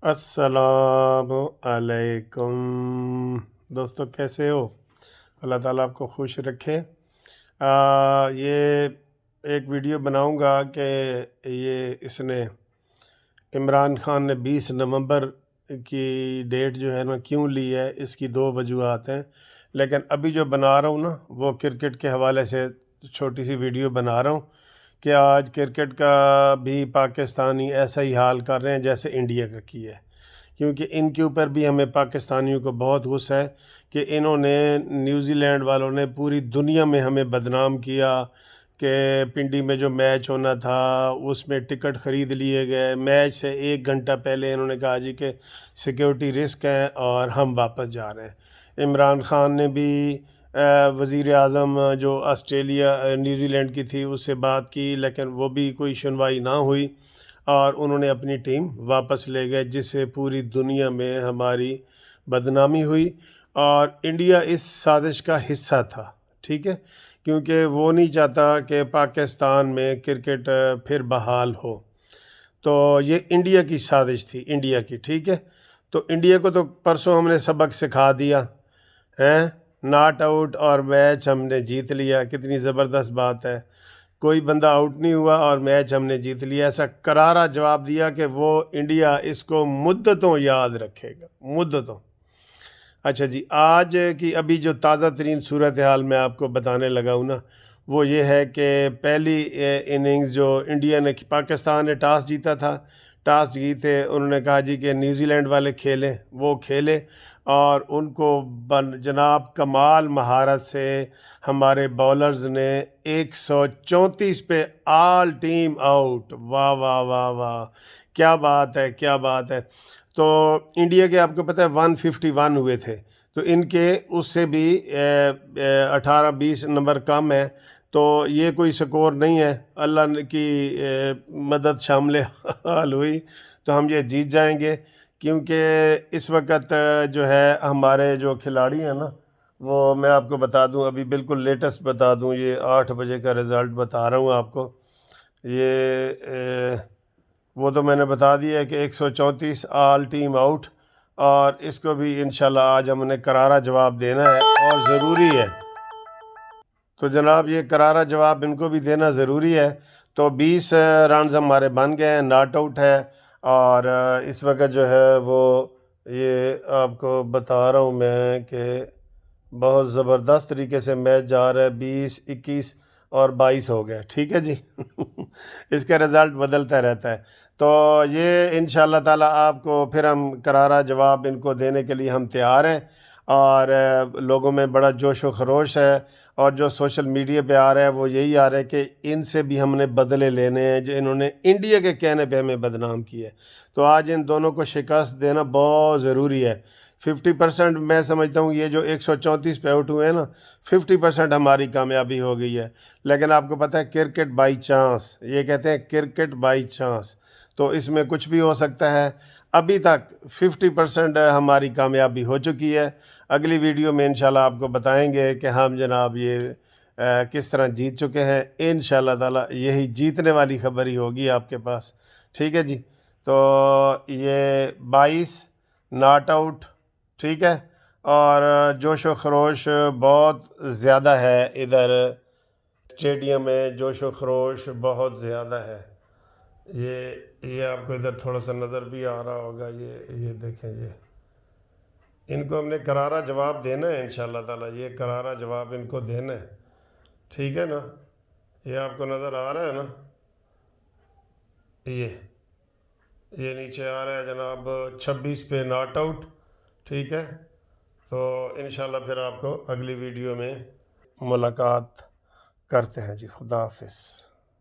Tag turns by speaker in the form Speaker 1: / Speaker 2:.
Speaker 1: السلام علیکم دوستو، کیسے ہو؟ اللہ تعالیٰ آپ کو خوش رکھے۔ یہ ایک ویڈیو بناؤں گا کہ اس نے عمران خان نے 20 نومبر کی ڈیٹ جو ہے نا کیوں لی ہے، اس کی دو وجوہات ہیں، لیکن ابھی جو بنا رہا ہوں نا وہ کرکٹ کے حوالے سے چھوٹی سی ویڈیو بنا رہا ہوں کہ آج کرکٹ کا بھی پاکستانی ایسا ہی حال کر رہے ہیں جیسے انڈیا کا کیا ہے، کیونکہ ان کے اوپر بھی ہمیں پاکستانیوں کو بہت غصہ ہے کہ انہوں نے نیوزی لینڈ والوں نے پوری دنیا میں ہمیں بدنام کیا کہ پنڈی میں جو میچ ہونا تھا اس میں ٹکٹ خرید لیے گئے، میچ سے 1 گھنٹہ پہلے انہوں نے کہا جی کہ سیکیورٹی رسک ہے اور ہم واپس جا رہے ہیں۔ عمران خان نے بھی وزیر اعظم جو آسٹریلیا نیوزی لینڈ کی تھی اس سے بات کی، لیکن وہ بھی کوئی سنوائی نہ ہوئی اور انہوں نے اپنی ٹیم واپس لے گئے، جس سے پوری دنیا میں ہماری بدنامی ہوئی اور انڈیا اس سازش کا حصہ تھا، ٹھیک ہے، کیونکہ وہ نہیں چاہتا کہ پاکستان میں کرکٹ پھر بحال ہو۔ تو یہ انڈیا کی سازش تھی، انڈیا کی، ٹھیک ہے۔ تو انڈیا کو تو پرسوں ہم نے سبق سکھا دیا ہے، ناٹ آؤٹ اور میچ ہم نے جیت لیا، کتنی زبردست بات ہے، کوئی بندہ آؤٹ نہیں ہوا اور میچ ہم نے جیت لیا۔ ایسا کرارا جواب دیا کہ وہ انڈیا اس کو مدتوں یاد رکھے گا، مدتوں۔ اچھا جی، آج کی ابھی جو تازہ ترین صورتحال میں آپ کو بتانے لگا ہوں نا وہ یہ ہے کہ پہلی اننگز جو انڈیا نے، پاکستان نے ٹاس جیتا تھا، ٹاس جیتے انہوں نے کہا جی کہ نیوزی لینڈ والے کھیلیں، وہ کھیلے اور ان کو جناب کمال مہارت سے ہمارے بولرز نے 134 پہ آل ٹیم آؤٹ، واہ واہ واہ واہ، کیا بات ہے، کیا بات ہے۔ تو انڈیا کے آپ کو پتہ ہے 151 ہوئے تھے، تو ان کے اس سے بھی 18-20 نمبر کم ہے، تو یہ کوئی سکور نہیں ہے، اللہ کی مدد شامل حال ہوئی تو ہم یہ جیت جائیں گے، کیونکہ اس وقت جو ہے ہمارے جو کھلاڑی ہیں نا وہ میں آپ کو بتا دوں، ابھی بالکل لیٹسٹ بتا دوں، یہ 8 بجے کا رزلٹ بتا رہا ہوں آپ کو، یہ وہ تو میں نے بتا دیا ہے کہ 134 آل ٹیم آؤٹ، اور اس کو بھی انشاءاللہ آج ہم نے کرارا جواب دینا ہے اور ضروری ہے۔ تو جناب یہ کرارا جواب ان کو بھی دینا ضروری ہے۔ تو 20 رنز ہمارے بن گئے ہیں، ناٹ آؤٹ ہے، اور اس وقت جو ہے وہ یہ آپ کو بتا رہا ہوں میں کہ بہت زبردست طریقے سے میچ جا رہا ہے، 20 21 اور 22 ہو گیا، ٹھیک ہے جی۔ اس کا رزلٹ بدلتا رہتا ہے، تو یہ انشاءاللہ تعالیٰ آپ کو پھر ہم کرارا جواب ان کو دینے کے لیے ہم تیار ہیں، اور لوگوں میں بڑا جوش و خروش ہے، اور جو سوشل میڈیا پہ آ رہا ہے وہ یہی آ رہا ہے کہ ان سے بھی ہم نے بدلے لینے ہیں جو انہوں نے انڈیا کے کہنے پہ ہمیں بدنام کیا ہے۔ تو آج ان دونوں کو شکست دینا بہت ضروری ہے۔ 50% میں سمجھتا ہوں یہ جو 134 پہ آؤٹ ہوئے ہیں نا، 50% ہماری کامیابی ہو گئی ہے، لیکن آپ کو پتہ ہے کرکٹ بائی چانس، یہ کہتے ہیں کرکٹ بائی چانس، تو اس میں کچھ بھی ہو سکتا ہے۔ ابھی تک 50% ہماری کامیابی ہو چکی ہے، اگلی ویڈیو میں انشاءاللہ آپ کو بتائیں گے کہ ہم جناب یہ کس طرح جیت چکے ہیں، انشاءاللہ تعالیٰ یہی جیتنے والی خبر ہی ہوگی آپ کے پاس، ٹھیک ہے جی۔ تو یہ 22 ناٹ آؤٹ، ٹھیک ہے، اور جوش و خروش بہت زیادہ ہے، ادھر اسٹیڈیم میں جوش و خروش بہت زیادہ ہے۔ یہ آپ کو ادھر تھوڑا سا نظر بھی آ رہا ہوگا، یہ دیکھیں، یہ ان کو ہم نے کرارا جواب دینا ہے انشاءاللہ تعالیٰ، یہ کرارا جواب ان کو دینا ہے، ٹھیک ہے نا۔ یہ آپ کو نظر آ رہا ہے نا، یہ نیچے آ رہا ہے جناب 26 پہ ناٹ آؤٹ، ٹھیک ہے۔ تو انشاءاللہ پھر آپ کو اگلی ویڈیو میں ملاقات کرتے ہیں جی، خدا حافظ۔